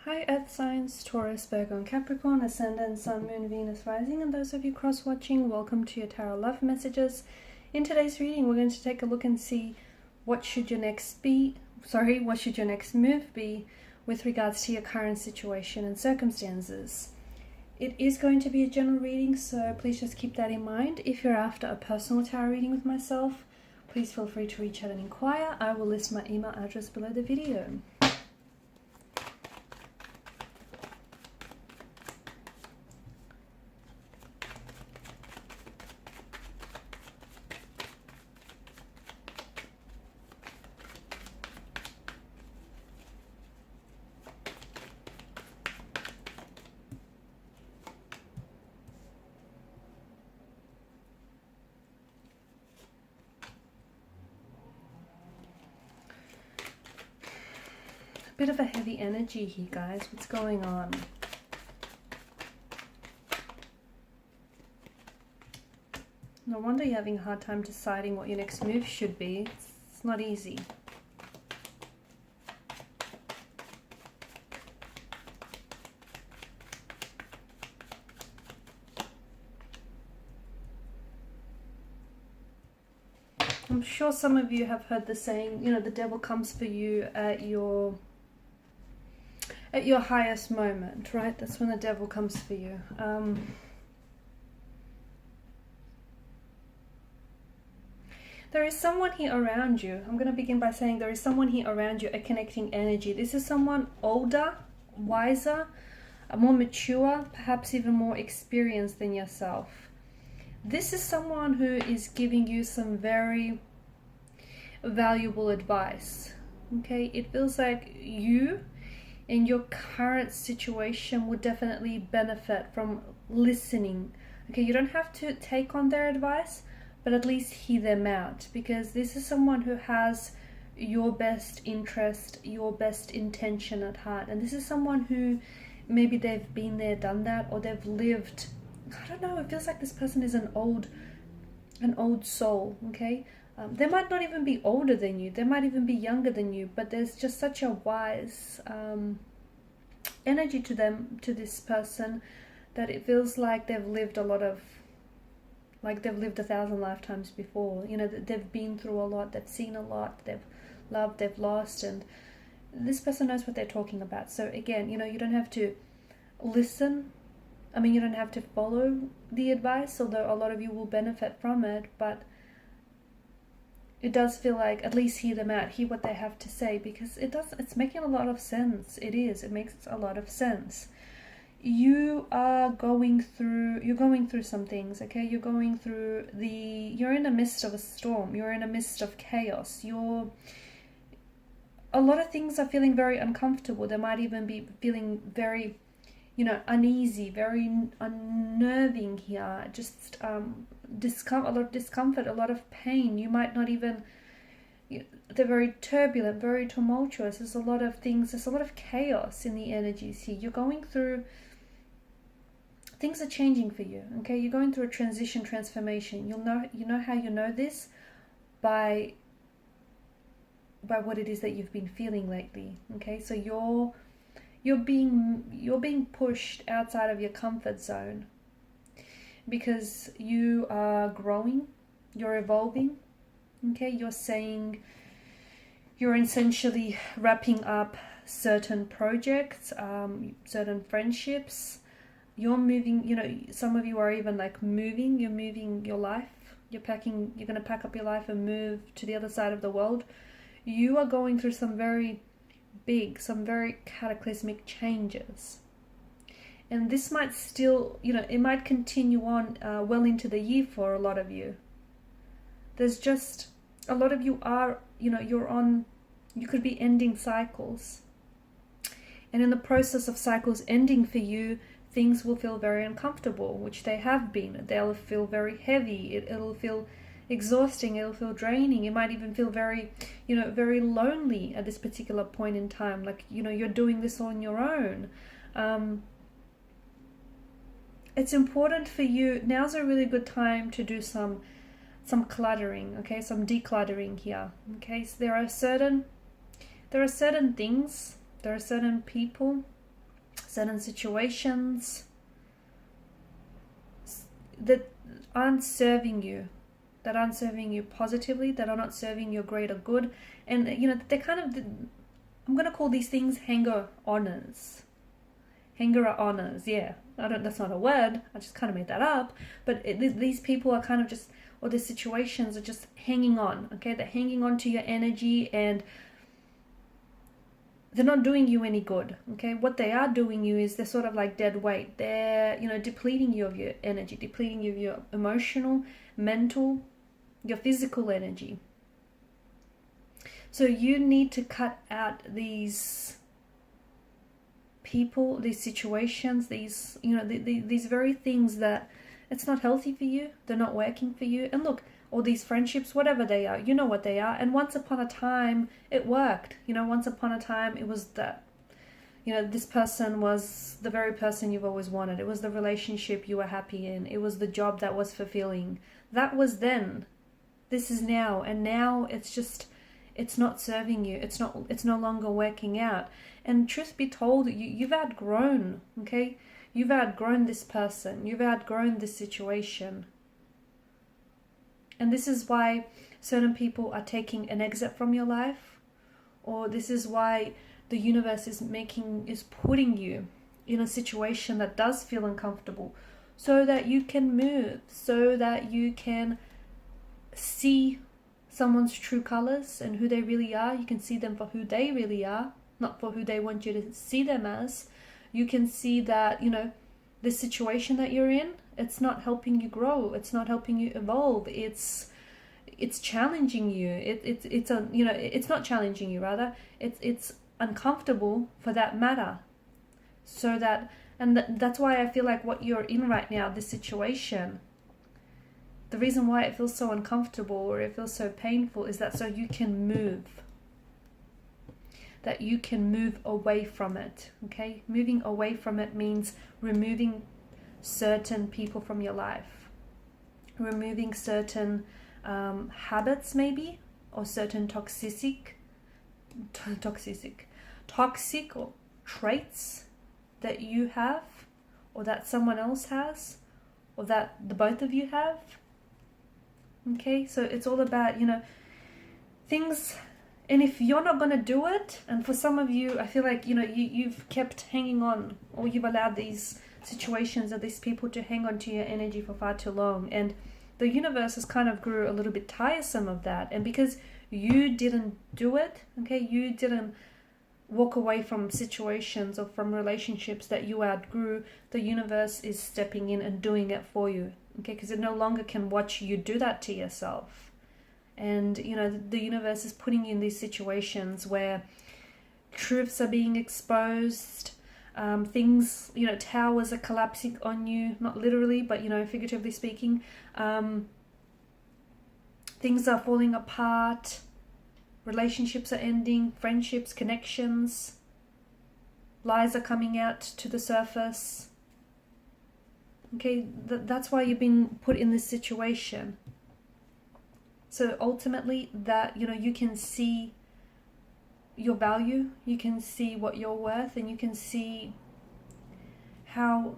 Hi Earth signs, Taurus, Virgo and Capricorn, Ascendant, Sun, Moon, Venus, Rising, and those of you cross-watching, welcome to your Tarot Love Messages. In today's reading, we're going to take a look and see what should your next move be with regards to your current situation and circumstances. It is going to be a general reading, so please just keep that in mind. If you're after a personal tarot reading with myself, please feel free to reach out and inquire. I will list my email address below the video. Bit of a heavy energy here, guys. What's going on? No wonder you're having a hard time deciding what your next move should be. It's not easy. I'm sure some of you have heard the saying, you know, the devil comes for you at your highest moment, right? That's when the devil comes for you. There is someone here around you. I'm going to begin by saying there is someone here around you, a connecting energy. This is someone older, wiser, more mature, perhaps even more experienced than yourself. This is someone who is giving you some very valuable advice. Okay, it feels like you in your current situation would definitely benefit from listening. Okay, you don't have to take on their advice, but at least hear them out, because this is someone who has your best interest, your best intention at heart. And this is someone who maybe they've been there, done that, or they've lived, I don't know, it feels like this person is an old soul, okay? They might not even be older than you, they might even be younger than you, but there's just such a wise energy to them, to this person, that it feels like they've lived a lot of, like they've lived 1,000 lifetimes before. You know, they've been through a lot, they've seen a lot, they've loved, they've lost, and this person knows what they're talking about. So again, you know, you don't have to listen. I mean, you don't have to follow the advice, although a lot of you will benefit from it, but it does feel like at least hear them out, hear what they have to say, because it's making a lot of sense. It makes a lot of sense. You're going through some things, okay? You're in the midst of a storm, you're in the midst of chaos, a lot of things are feeling very uncomfortable. They might even be feeling very, you know, uneasy, very unnerving here, just a lot of discomfort, a lot of pain. You might not even, they're very turbulent, very tumultuous. There's a lot of things, there's a lot of chaos in the energies here. You're going through, things are changing for you, okay? You're going through a transformation. You know how you know this? By what it is that you've been feeling lately, okay? So you're being pushed outside of your comfort zone, because you are growing, you're evolving, okay? You're essentially wrapping up certain projects, certain friendships. You're moving, you know, some of you are even like moving, you're moving your life, you're going to pack up your life and move to the other side of the world. You are going through some very big, some very cataclysmic changes. And this might still, you know, it might continue on well into the year for a lot of you. There's just, a lot of you are, you know, you could be ending cycles. And in the process of cycles ending for you, things will feel very uncomfortable, which they have been. They'll feel very heavy. It'll feel exhausting. It'll feel draining. You might even feel very, you know, very lonely at this particular point in time. Like, you know, you're doing this on your own. It's important for you. Now's a really good time to do some cluttering, okay, some decluttering here. Okay, so there are certain things, there are certain people, certain situations that aren't serving you, positively, that are not serving your greater good. And they kind of, I'm going to call these things hanger-oners. Hanger-oners, yeah. That's not a word, I just kind of made that up. But these people are kind of just, or the situations are just hanging on, okay? They're hanging on to your energy, and they're not doing you any good, okay? What they are doing you is they're sort of like dead weight. They're, depleting you of your energy, depleting you of your emotional, mental, your physical energy. So you need to cut out these people, these situations, these, these very things that it's not healthy for you. They're not working for you. And look, all these friendships, whatever they are, you know what they are. And once upon a time, it worked. Once upon a time, it was that, this person was the very person you've always wanted. It was the relationship you were happy in. It was the job that was fulfilling. That was then. This is now. And now it's not serving you. It's no longer working out. And truth be told, you've outgrown, okay? You've outgrown this person. You've outgrown this situation. And this is why certain people are taking an exit from your life, or this is why the universe is putting you in a situation that does feel uncomfortable, so that you can move, so that you can see someone's true colors and who they really are. You can see them for who they really are, not for who they want you to see them as. You can see that, the situation that you're in, it's not helping you grow. It's not helping you evolve. It's challenging you. It's not challenging you, rather. It's uncomfortable for that matter. So that, and that's why I feel like what you're in right now, this situation, the reason why it feels so uncomfortable or it feels so painful is that so you can move. That you can move away from it, okay? Moving away from it means removing certain people from your life, removing certain habits maybe, or certain toxic or traits that you have, or that someone else has, or that the both of you have. Okay, so it's all about, things. And if you're not going to do it, and for some of you, I feel like, you've kept hanging on, or you've allowed these situations or these people to hang on to your energy for far too long. And the universe has kind of grew a little bit tiresome of that. And because you didn't do it, okay, you didn't walk away from situations or from relationships that you outgrew, the universe is stepping in and doing it for you, okay, because it no longer can watch you do that to yourself. And, the universe is putting you in these situations where truths are being exposed, things, towers are collapsing on you, not literally, but, figuratively speaking. Things are falling apart, relationships are ending, friendships, connections, lies are coming out to the surface. Okay, that's why you've been put in this situation. So ultimately that, you can see your value, you can see what you're worth, and you can see how,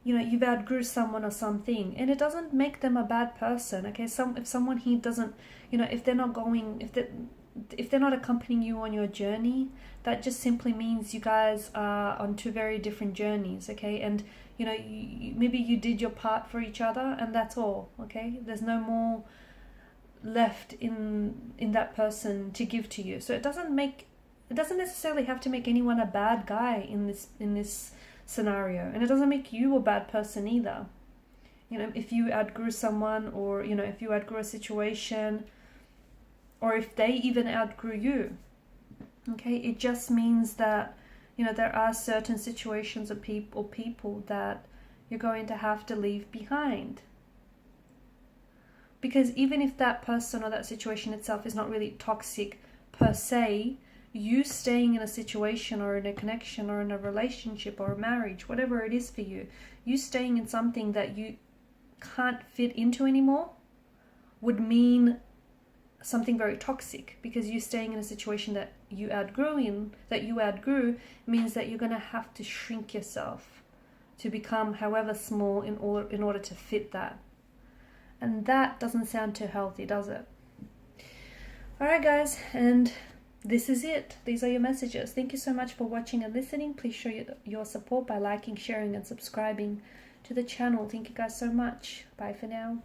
you've outgrew someone or something. And it doesn't make them a bad person, okay? If someone here doesn't, if they're not accompanying you on your journey, that just simply means you guys are on two very different journeys, okay? And maybe you did your part for each other, and that's all, okay? There's no more left in that person to give to you. So it doesn't necessarily have to make anyone a bad guy in this scenario, and it doesn't make you a bad person either. If you outgrew someone, or if you outgrew a situation, or if they even outgrew you, okay, it just means that there are certain situations or people that you're going to have to leave behind. Because even if that person or that situation itself is not really toxic per se, you staying in a situation or in a connection or in a relationship or a marriage, whatever it is for you, you staying in something that you can't fit into anymore would mean something very toxic, because you staying in a situation that you outgrew means that you're going to have to shrink yourself to become however small in order to fit that. And that doesn't sound too healthy, does it? Alright guys, and this is it. These are your messages. Thank you so much for watching and listening. Please show your support by liking, sharing and subscribing to the channel. Thank you guys so much. Bye for now.